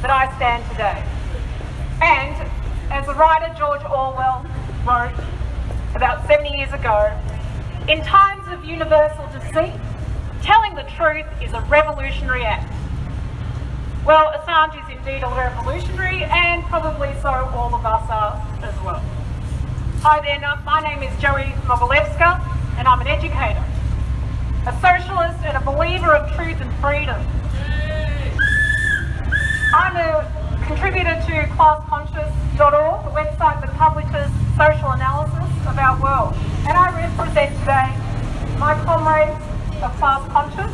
that I stand today. And as the writer George Orwell wrote about 70 years ago, in times of universal deceit, telling the truth is a revolutionary act. Well, Assange is indeed a revolutionary, and probably so all of us are as well. Hi there, my name is Joanna Mogilevska, and I'm an educator, a socialist and a believer of truth and freedom. I'm a contributor to classconscious.org, the website that publishes social analysis of our world. And I represent today my comrades of Class Conscious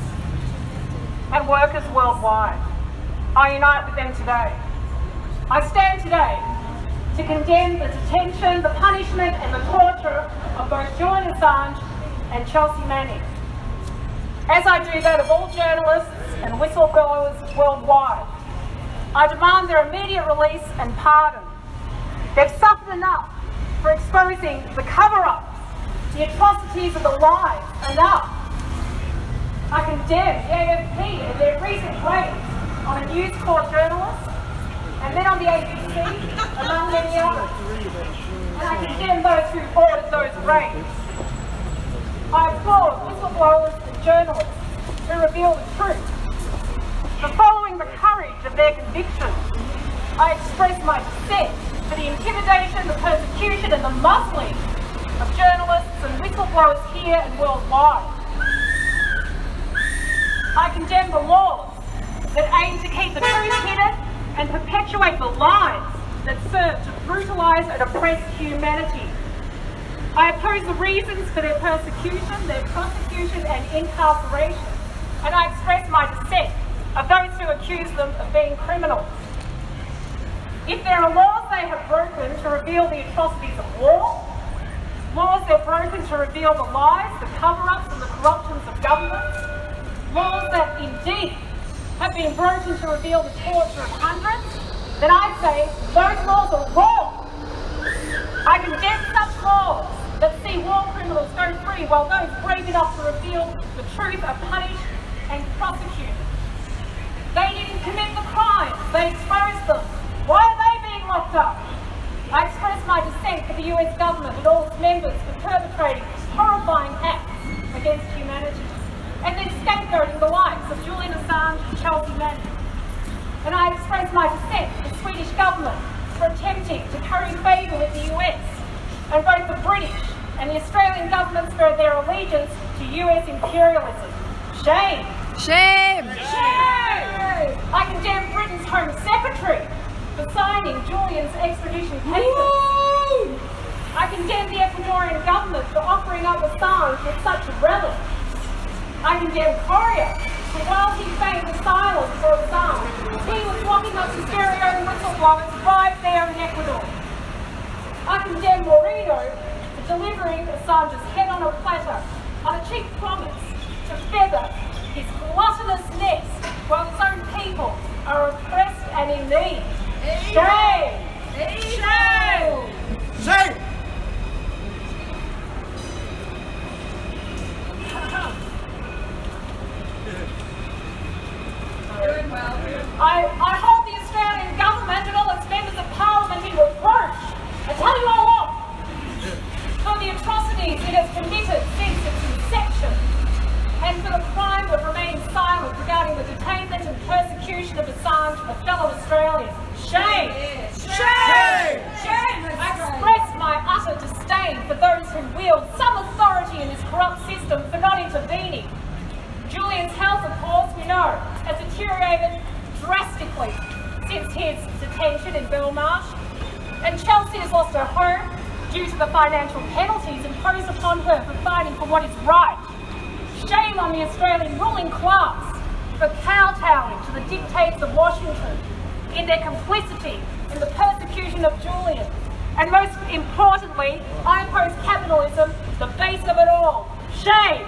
and workers worldwide. I unite with them today. I stand today to condemn the detention, the punishment and the torture of both Julian Assange and Chelsea Manning, as I do that of all journalists and whistleblowers worldwide. I demand their immediate release and pardon. They've suffered enough for exposing the cover-ups, the atrocities of the lies. Enough. I condemn the AFP and their recent raids on a News Corp journalist, and then on the ABC, among many others. And I condemn those who ordered those raids. I applaud whistleblowers and journalists who reveal the truth. For following the courage of their convictions, I express my dissent for the intimidation, the persecution and the muzzling of journalists and whistleblowers here and worldwide. I condemn the laws that aim to keep the truth hidden and perpetuate the lies that serve to brutalise and oppress humanity. I oppose the reasons for their persecution, their prosecution and incarceration, and I express my dissent of those who accuse them of being criminals. If there are laws they have broken to reveal the atrocities of war, laws they've broken to reveal the lies, the cover-ups and the corruptions of governments, laws that indeed have been broken to reveal the torture of hundreds, then I say those laws are wrong. I condemn such laws that see war criminals go free while those brave enough to reveal the truth are punished and prosecuted. They didn't commit the crimes, they exposed them. Why are they being locked up? I express my dissent for the US government and all its members for perpetrating horrifying acts against humanity, and then scapegoating the likes of Julian Assange and Chelsea Manning. And I express my dissent to the Swedish government for attempting to curry favour with the US, and both the British and the Australian governments for their allegiance to US imperialism. Shame! Shame! Shame! I condemn Britain's Home Secretary for signing Julian's extradition papers. I condemn the Ecuadorian government for offering up Assange with such a relic. I condemn Korea for, while he feigned asylum for Assange, he was locking up his very own whistleblowers right there in Ecuador. I condemn Moreno for delivering Assange's head on a platter on a cheap promise to feather his gluttonous nest while his own people are oppressed and in need. Shame! Shame! Shame! I hold the Australian government and all its members of parliament in reproach. I tell you all off for the atrocities it has committed since its inception, and for the crime of remaining silent regarding the detainment and persecution of Assange and a fellow Australian. Shame! Shame! Shame! I express my utter disdain for those who wield some authority in this corrupt system for not intervening. Julian's health, of course, we know, has deteriorated drastically since his detention in Belmarsh, and Chelsea has lost her home due to the financial penalties imposed upon her for fighting for what is right. Shame on the Australian ruling class for kowtowing to the dictates of Washington in their complicity in the persecution of Julian. And most importantly, I oppose capitalism, the base of it all. Shame!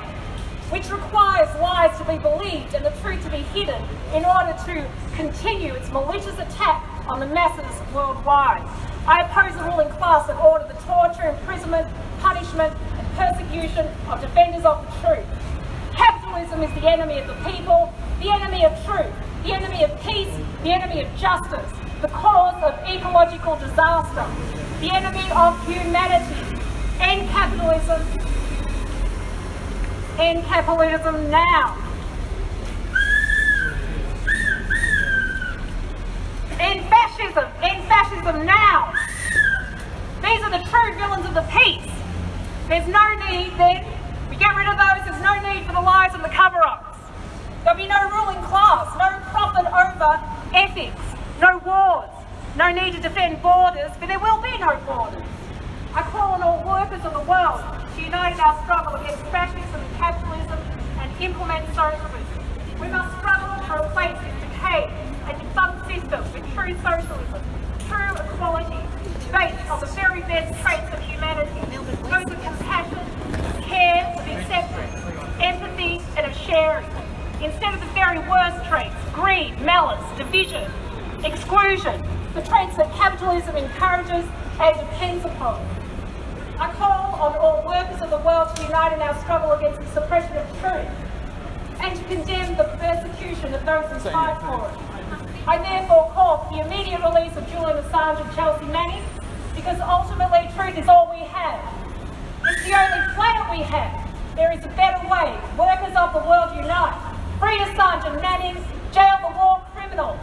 Which requires lies to be believed and the truth to be hidden in order to continue its malicious attack on the masses worldwide. I oppose the ruling class that order the torture, imprisonment, punishment and persecution of defenders of the truth. Capitalism is the enemy of the people, the enemy of truth, the enemy of peace, the enemy of justice, the cause of ecological disaster, the enemy of humanity. End capitalism. End capitalism now. End fascism now. These are the true villains of the peace. There's no need then, we get rid of those, there's no need for the lies and the cover-ups. There'll be no ruling class, no profit over ethics, no wars, no need to defend borders, but there will be no borders. I call on all workers of the world to unite in our struggle against fascism and capitalism and implement socialism. We must struggle to replace this decayed and defunct system with true socialism, true equality, based on the very best traits of humanity, those of compassion, of care, of acceptance, empathy and of sharing, instead of the very worst traits, greed, malice, division, exclusion, the traits that capitalism encourages and depends upon. I call on all workers of the world to unite in our struggle against the suppression of truth and to condemn the persecution of those who fight for it. I therefore call for the immediate release of Julian Assange and Manning, because ultimately truth is all we have. It's the only planet we have. There is a better way. Workers of the world unite. Free Assange and Manning, jail the war criminals.